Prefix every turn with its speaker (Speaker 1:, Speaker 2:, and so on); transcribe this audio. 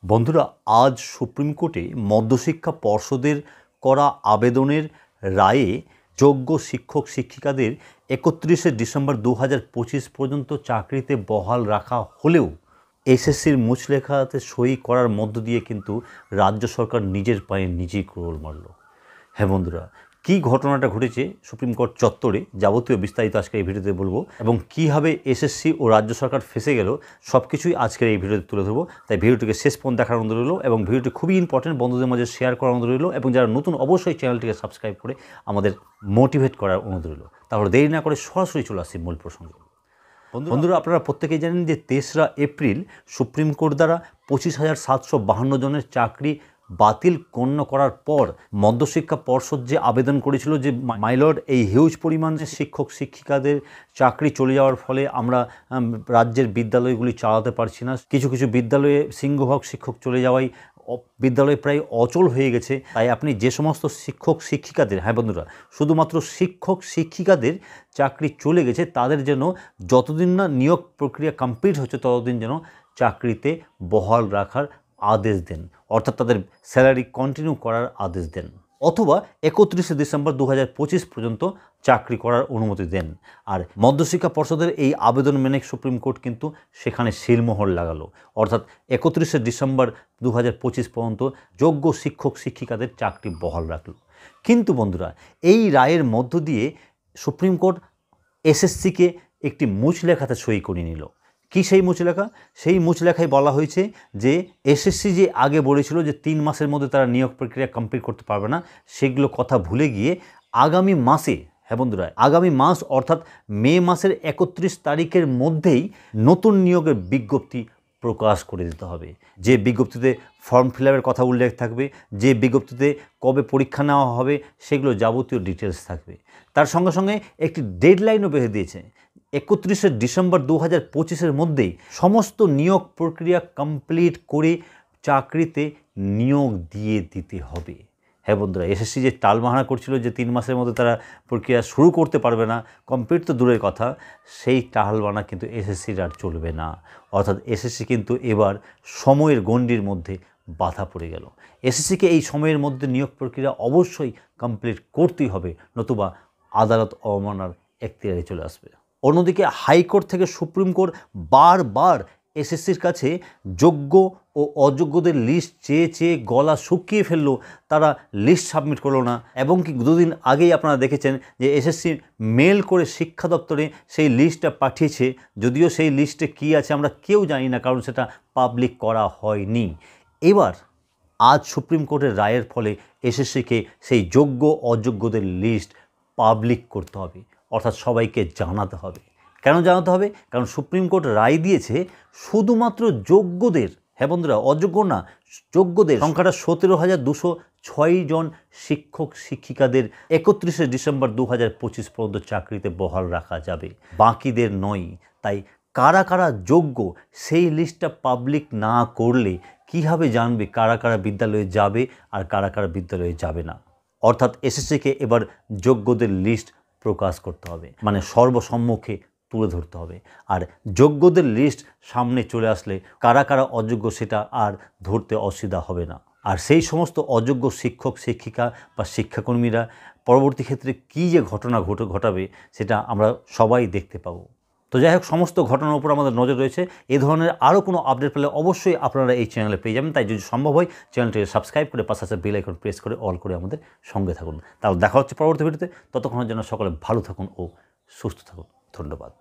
Speaker 1: বন্ধুরা, আজ সুপ্রিম কোর্টে মধ্যশিক্ষা পর্ষদের করা আবেদনের রায়ে যোগ্য শিক্ষক শিক্ষিকাদের ৩১শে ডিসেম্বর ২০২৫ পর্যন্ত চাকরিতে বহাল রাখা হলেও এসএসসির মুচলেখাতে সই করার মধ্য দিয়ে কিন্তু রাজ্য সরকার নিজের পায়ে নিজেই কুড়োল মারল। হ্যাঁ বন্ধুরা, কী ঘটনাটা ঘটেছে সুপ্রিম কোর্ট চত্বরে যাবতীয় বিস্তারিত আজকে এই ভিডিওতে বলবো, এবং কীভাবে এসএসসি ও রাজ্য সরকার ফেসে গেল সব কিছুই আজকের এই ভিডিওতে তুলে ধরবো। তাই ভিডিওটিকে শেষ পর্যন্ত দেখার অনুরোধ রইল, এবং ভিডিওটি খুবই ইম্পর্টেন্ট, বন্ধুদের মাঝে শেয়ার করার অনুরোধ রইল, এবং যারা নতুন অবশ্যই চ্যানেলটিকে সাবস্ক্রাইব করে আমাদের মোটিভেট করার অনুরোধ রইল। তাহলে দেরি না করে সরাসরি চলে আসছি মূল প্রসঙ্গে। বন্ধুরা, আপনারা প্রত্যেকেই জানেন যে ৩রা এপ্রিল সুপ্রিম কোর্ট দ্বারা ২৫,৭৫২ জনের চাকরি বাতিল গণ্য করার পর মধ্যশিক্ষা পর্ষদ যে আবেদন করেছিল যে মাইলর্ড, এই হিউজ পরিমাণে শিক্ষক শিক্ষিকাদের চাকরি চলে যাওয়ার ফলে আমরা রাজ্যের বিদ্যালয়গুলি চালাতে পারছি না, কিছু কিছু বিদ্যালয়ে সিংহভাগ শিক্ষক চলে যাওয়ায় বিদ্যালয় প্রায় অচল হয়ে গেছে। তাই আপনি যে সমস্ত শিক্ষক শিক্ষিকাদের, হ্যাঁ বন্ধুরা, শুধুমাত্র শিক্ষক শিক্ষিকাদের চাকরি চলে গেছে তাদের যেন যতদিন না নিয়োগ প্রক্রিয়া কমপ্লিট হচ্ছে ততদিন যেন চাকরিতে বহাল রাখার আদেশ দেন, অর্থাৎ তাদের স্যালারি কন্টিনিউ করার আদেশ দেন, অথবা ৩১শে ডিসেম্বর ২০২৫ পর্যন্ত চাকরি করার অনুমতি দেন। আর মধ্যশিক্ষা পর্ষদের এই আবেদন মেনে সুপ্রিম কোর্ট কিন্তু সেখানে সিলমোহর লাগালো, অর্থাৎ ৩১শে ডিসেম্বর ২০২৫ পর্যন্ত যোগ্য শিক্ষক শিক্ষিকাদের চাকরি বহাল রাখল। কিন্তু বন্ধুরা, এই রায়ের মধ্য দিয়ে সুপ্রিম কোর্ট এসএসসিকে একটি মুচলেখাতে সই করিয়ে নিল। কি সেই মুচলেখা? সেই মুচলেখায় বলা হয়েছে যে এসএসসি যে আগে বলেছিল যে ৩ মাসের মধ্যে তারা নিয়োগ প্রক্রিয়া কমপ্লিট করতে পারবে না, সেগুলো কথা ভুলে গিয়ে আগামী মাসে, হ্যাঁ বন্ধুরা, আগামী মাস অর্থাৎ মে মাসের ৩১ তারিখের মধ্যেই নতুন নিয়োগের বিজ্ঞপ্তি প্রকাশ করে দিতে হবে। যে বিজ্ঞপ্তিতে ফর্ম ফিল আপের কথা উল্লেখ থাকবে, যে বিজ্ঞপ্তিতে কবে পরীক্ষা নেওয়া হবে, সেগুলো যাবতীয় ডিটেলস থাকবে। তার সঙ্গে সঙ্গে একটি ডেডলাইনও বেঁধে দিয়েছে, ৩১শে ডিসেম্বর ২০২৫-এর মধ্যেই সমস্ত নিয়োগ প্রক্রিয়া কমপ্লিট করে চাকরিতে নিয়োগ দিয়ে দিতে হবে। হ্যাঁ বন্ধুরা, এসএসসি যে টালবাহানা করছিল যে 3 মাসের মধ্যে তারা প্রক্রিয়া শুরু করতে পারবে না, কমপ্লিট তো দূরের কথা, সেই টালবাহানা কিন্তু এসএসসির আর চলবে না। অর্থাৎ এসএসসি কিন্তু এবার সময়ের গণ্ডির মধ্যে বাধা পড়ে গেল। এসএসসিকে এই সময়ের মধ্যে নিয়োগ প্রক্রিয়া অবশ্যই কমপ্লিট করতেই হবে, নতুবা আদালত অবমাননার এখতিয়ারে চলে আসবে। অন্যদিকে হাইকোর্ট থেকে সুপ্রিম কোর্ট বারবার এসএসসির কাছে যোগ্য ও অযোগ্যদের লিস্ট চেয়ে চেয়ে গলা শুকিয়ে ফেললো, তারা লিস্ট সাবমিট করলো না। এবং কি দুদিন আগেই আপনারা দেখেছেন যে এসএসসি মেল করে শিক্ষা দপ্তরে সেই লিস্টটা পাঠিয়েছে, যদিও সেই লিস্টে কী আছে আমরা কেউ জানি না, কারণ সেটা পাবলিক করা হয়নি। এবার আজ সুপ্রিম কোর্টের রায়ের ফলে এসএসসিকে সেই যোগ্য অযোগ্যদের লিস্ট পাবলিক করতে হবে, অর্থাৎ সবাইকে জানাতে হবে। কেন জানাতে হবে? কারণ সুপ্রিম কোর্ট রায় দিয়েছে শুধুমাত্র যোগ্যদের, হ্যাঁ বন্ধুরা, অযোগ্য না, যোগ্যদের সংখ্যাটা ১৭,২০৬ জন শিক্ষক শিক্ষিকাদের ৩১শে ডিসেম্বর ২০২৫ পর্যন্ত চাকরিতে বহাল রাখা যাবে, বাকিদের নয়। তাই কারা কারা যোগ্য সেই লিস্টটা পাবলিক না করলে কীভাবে জানবে কারা কারা বিদ্যালয়ে যাবে আর কারা কারা বিদ্যালয়ে যাবে না? অর্থাৎ এসএসসিকে এবার যোগ্যদের লিস্ট প্রকাশ করতে হবে, মানে সর্বসম্মুখে তুলে ধরতে হবে। আর যোগ্যদের লিস্ট সামনে চলে আসলে কারা কারা অযোগ্য সেটা আর ধরতে অসুবিধা হবে না। আর সেই সমস্ত অযোগ্য শিক্ষক শিক্ষিকা বা শিক্ষাকর্মীরা পরবর্তী ক্ষেত্রে কী যে ঘটনা ঘটাবে সেটা আমরা সবাই দেখতে পাবো। তো যাই হোক, সমস্ত ঘটনার উপর আমাদের নজর রয়েছে। এই ধরনের আরও কোনো আপডেট পেলে অবশ্যই আপনারা এই চ্যানেলে পেয়ে যাবেন। তাই যদি সম্ভব হয় চ্যানেলটিকে সাবস্ক্রাইব করে পাশে বেল আইকন প্রেস করে অল করে আমাদের সঙ্গে থাকুন। তাহলে দেখা হচ্ছে পরবর্তী ভিডিওতে। ততক্ষণের জন্য সকলে ভালো থাকুন ও সুস্থ থাকুন। ধন্যবাদ।